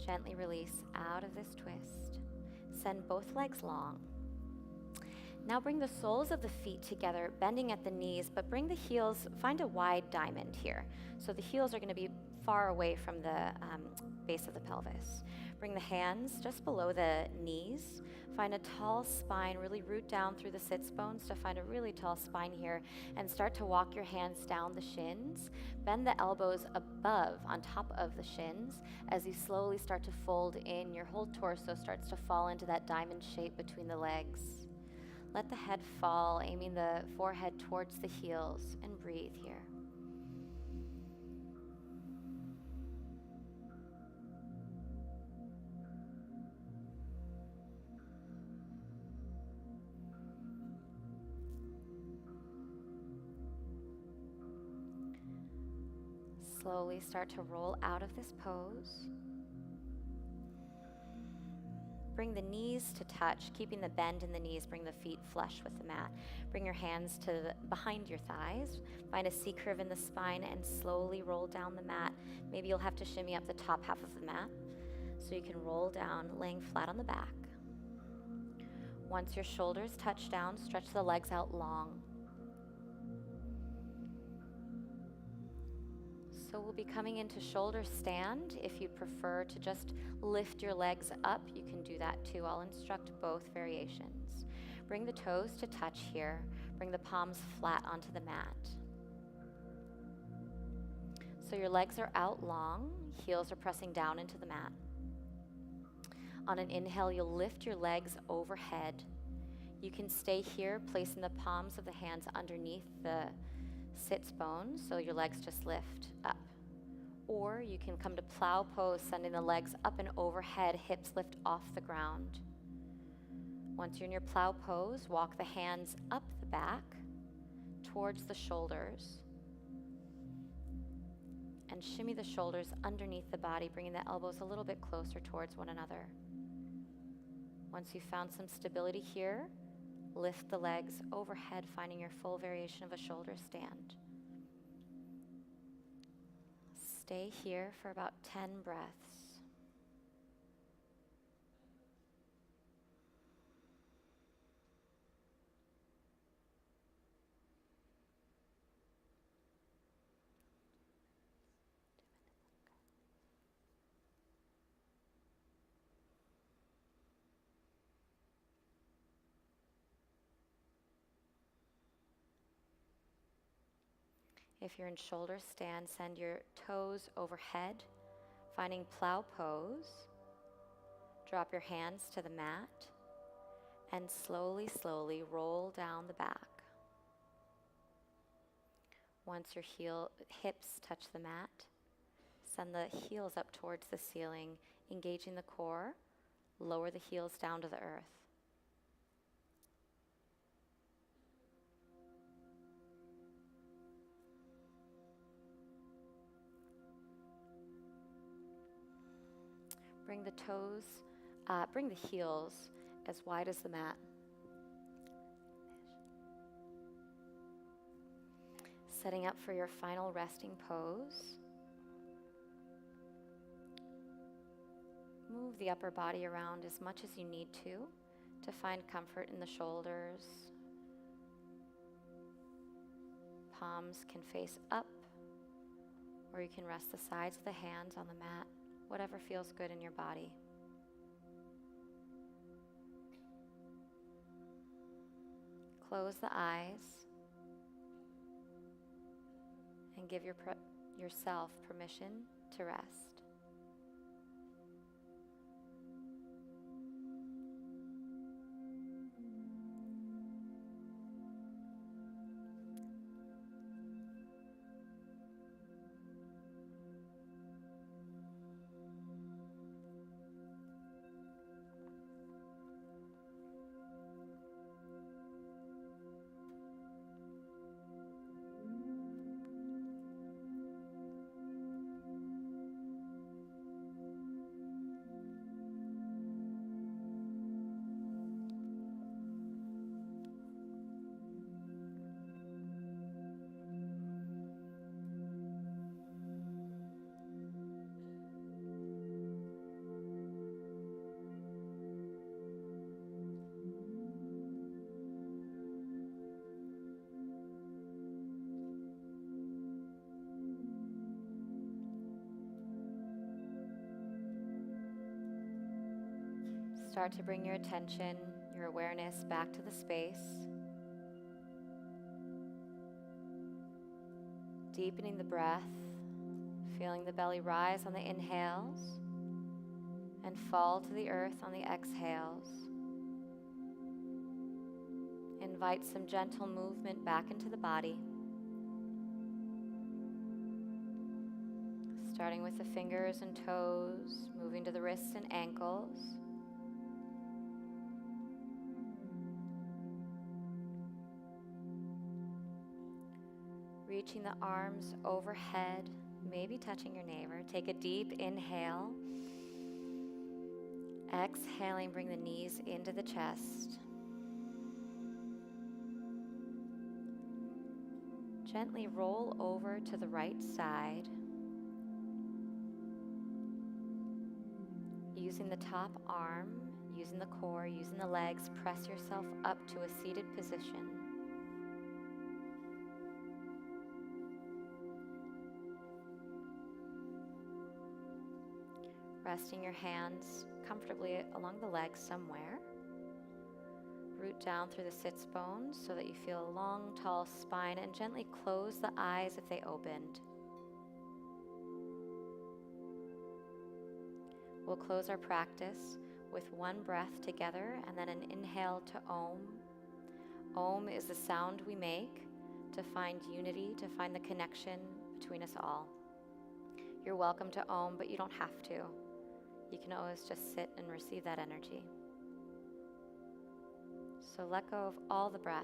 Gently release out of this twist. Send both legs long. Now bring the soles of the feet together, bending at the knees, but bring the heels, find a wide diamond here. So the heels are going to be far away from the base of the pelvis. Bring the hands just below the knees. Find a tall spine, really root down through the sits bones to find a really tall spine here, and start to walk your hands down the shins. Bend the elbows above, on top of the shins, as you slowly start to fold in. Your whole torso starts to fall into that diamond shape between the legs. Let the head fall, aiming the forehead towards the heels, and breathe here. Slowly start to roll out of this pose. Bring the knees to touch, keeping the bend in the knees. Bring the feet flush with the mat. Bring your hands to behind your thighs. Find a C curve in the spine and slowly roll down the mat. Maybe you'll have to shimmy up the top half of the mat so you can roll down, laying flat on the back. Once your shoulders touch down, stretch the legs out long. So we'll be coming into shoulder stand. If you prefer to just lift your legs up, you can do that too. I'll instruct both variations. Bring the toes to touch here. Bring the palms flat onto the mat. So your legs are out long, heels are pressing down into the mat. On an inhale, you'll lift your legs overhead. You can stay here, placing the palms of the hands underneath the sits bones, so your legs just lift up. Or you can come to plow pose, sending the legs up and overhead, hips lift off the ground. Once you're in your plow pose, walk the hands up the back towards the shoulders and shimmy the shoulders underneath the body, bringing the elbows a little bit closer towards one another. Once you've found some stability here, lift the legs overhead, finding your full variation of a shoulder stand. Stay here for about 10 breaths. If you're in shoulder stand, send your toes overhead, finding plow pose. Drop your hands to the mat and slowly, slowly roll down the back. Once your hips touch the mat, send the heels up towards the ceiling, engaging the core. Lower the heels down to the earth. Bring the heels as wide as the mat. Setting up for your final resting pose. Move the upper body around as much as you need to find comfort in the shoulders. Palms can face up, or you can rest the sides of the hands on the mat. Whatever feels good in your body. Close the eyes and give yourself permission to rest. Start to bring your attention, your awareness back to the space. Deepening the breath, feeling the belly rise on the inhales and fall to the earth on the exhales. Invite some gentle movement back into the body. Starting with the fingers and toes, moving to the wrists and ankles. Reaching the arms overhead, maybe touching your neighbor. Take a deep inhale Exhaling, bring the knees into the chest. Gently roll over to the right side. Using the top arm, using the core, using the legs, press yourself up to a seated position. Resting your hands comfortably along the legs somewhere. Root down through the sits bones so that you feel a long, tall spine, and gently close the eyes if they opened. We'll close our practice with one breath together and then an inhale to Om. Om is the sound we make to find unity, to find the connection between us all. You're welcome to Om, but you don't have to. You can always just sit and receive that energy. So let go of all the breath.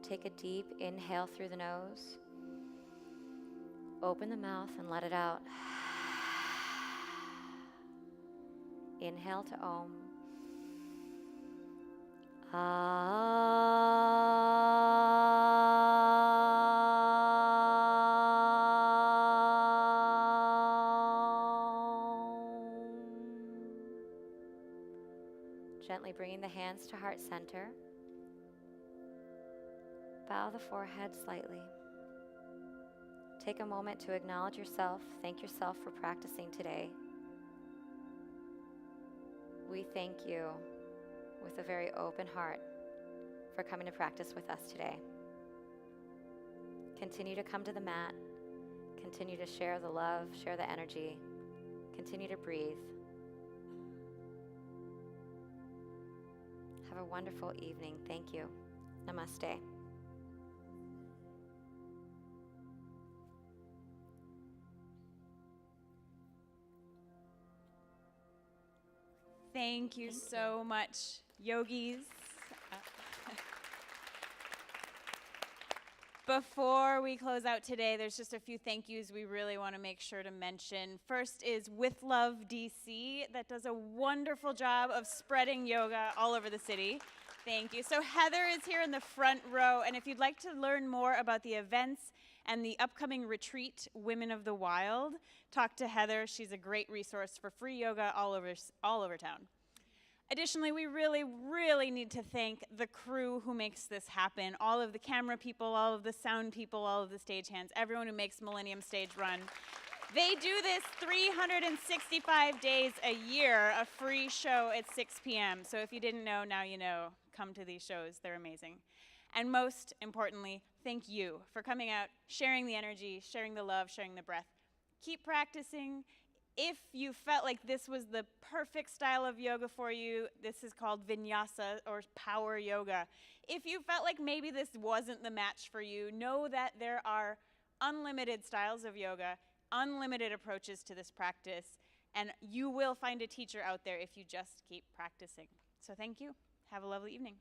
Take a deep inhale through the nose. Open the mouth and let it out. Inhale to Om. Gently bringing the hands to heart center. Bow the forehead slightly. Take a moment to acknowledge yourself. Thank yourself for practicing today. We thank you with a very open heart for coming to practice with us today. Continue to come to the mat. Continue to share the love, share the energy. Continue to breathe. Have a wonderful evening. Thank you. Namaste. Thank you so much, yogis. Before we close out today, there's just a few thank yous we really want to make sure to mention. First is With Love DC, that does a wonderful job of spreading yoga all over the city. Thank you. So Heather is here in the front row, and if you'd like to learn more about the events and the upcoming retreat, Women of the Wild, talk to Heather. She's a great resource for free yoga all over town. Additionally, we really, really need to thank the crew who makes this happen. All of the camera people, all of the sound people, all of the stagehands, everyone who makes Millennium Stage run. They do this 365 days a year, a free show at 6 p.m. So if you didn't know, now you know. Come to these shows. They're amazing. And most importantly, thank you for coming out, sharing the energy, sharing the love, sharing the breath. Keep practicing. If you felt like this was the perfect style of yoga for you, this is called vinyasa or power yoga. If you felt like maybe this wasn't the match for you, know that there are unlimited styles of yoga, unlimited approaches to this practice, and you will find a teacher out there if you just keep practicing. So thank you. Have a lovely evening.